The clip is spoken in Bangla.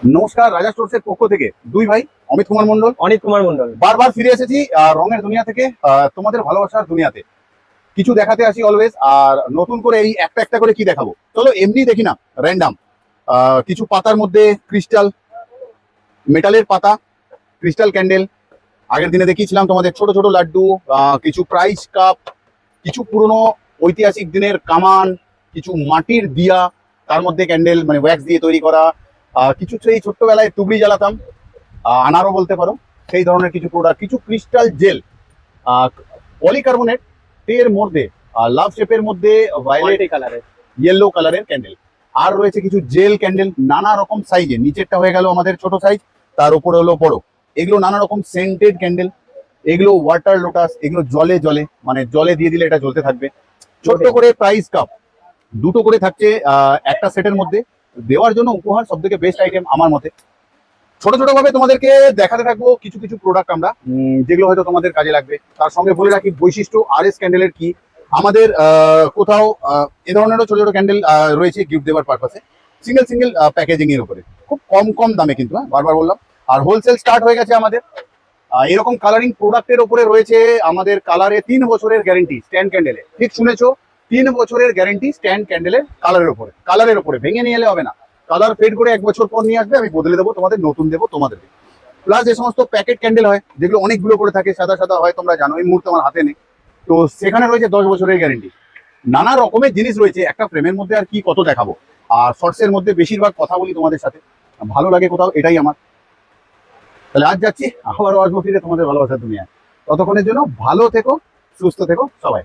নমস্কার, রাজা স্টোরসের পক্ষ থেকে দুই ভাই অমিত কুমার মন্ডল বারবার ফিরে এসেছি রঙের দুনিয়া থেকে তোমাদের ভালোবাসার দুনিয়াতে কিছু দেখাতে আসি অলওয়েজ। আর নতুন করে এই একটা একটা করে কি দেখাবো, চলো এমনি দেখি না, র্যান্ডাম। কিছু পাতার মধ্যে ক্রিস্টাল, মেটালের পাতা, ক্রিস্টাল ক্যান্ডেল। আগের দিনে দেখিয়েছিলাম তোমাদের ছোট ছোট লাড্ডু, কিছু প্রাইস কাপ, কিছু পুরনো ঐতিহাসিক দিনের কামান, কিছু মাটির দিয়া, তার মধ্যে ক্যান্ডেল মানে ওয়্যাক্স দিয়ে তৈরি করা, কিছু সেই ছোট্টবেলায় টুবড়ি জ্বালাতাম, আনারও বলতে পারো, সেই ধরনের কিছু প্রোডাক্ট, কিছু ক্রিস্টাল জেল, পলিকার্বনেট এর মধ্যে লাভ শেপের মধ্যে ভায়োলেট কালারের, ইয়েলো কালারের ক্যান্ডেল। আর রয়েছে কিছু জেল ক্যান্ডেল নানা রকম সাইজে, নিচেরটা হয়ে গেল আমাদের ছোট সাইজ, তার উপরে হলো বড়। এগুলো নানা রকম সেন্টেড ক্যান্ডেল, এগুলো ওয়াটার লোটাস, এগুলো জলে জলে মানে জলে দিয়ে দিলে এটা জ্বলতে থাকবে। ছোট্ট করে প্রাইস কাপ দুটো করে থাকছে একটা সেটের মধ্যে, দেওয়ার জন্য উপহার সব থেকে বেস্ট আইটেম আমার মতে। ছোট ছোট ভাবে তোমাদেরকে দেখাতে থাকবো কিছু কিছু প্রোডাক্ট আমরা, যেগুলো হয়তো তোমাদের কাজে লাগবে। তার সঙ্গে বলে রাখি বৈশিষ্ট্য আর এস ক্যান্ডেলের কি, আমাদের কোথাও এ ধরনেরও ছোট ছোট ক্যান্ডেল রয়েছে গিফট দেওয়ার পারপাসে, সিঙ্গেল সিঙ্গেল প্যাকেজিং এর উপরে, খুব কম কম দামে কিন্তু, বারবার বললাম। আর হোলসেল স্টার্ট হয়ে গেছে আমাদের। এরকম কালারিং প্রোডাক্টের উপরে রয়েছে আমাদের কালারে 3 বছরের গ্যারেন্টি স্ট্যান্ড ক্যান্ডেলে। ঠিক শুনেছো, 3 বছরের গ্যারেন্টি স্ট্যান্ড ক্যান্ডেলের কালারের উপরে ভেঙে নিয়ে এলে হবে না। কালার ফেড করে 1 বছর পর নিয়ে আসবে, আমি বদলে দেবো তোমাদের, নতুন দেবো তোমাদেরকে। প্লাস যে সমস্ত প্যাকেট ক্যান্ডেল হয়, যেগুলো অনেকগুলো করে থাকে, সাদা সাদা হয়, তোমরা জানো, এই মুহূর্তে আমার হাতে নেই, তো সেখানে রয়েছে 10 বছরের গ্যারেন্টি। নানা রকমের জিনিস রয়েছে একটা ফ্রেমের মধ্যে, আর কি কত দেখাবো। আর শর্টসের মধ্যে বেশিরভাগ কথা বলি তোমাদের সাথে, ভালো লাগে কোথাও, এটাই আমার। তাহলে আজ যাচ্ছি, আবারও আসবো ফিরে তোমাদের ভালোবাসার দুনিয়ায়। ততক্ষণের জন্য ভালো থেকো, সুস্থ থেকো সবাই।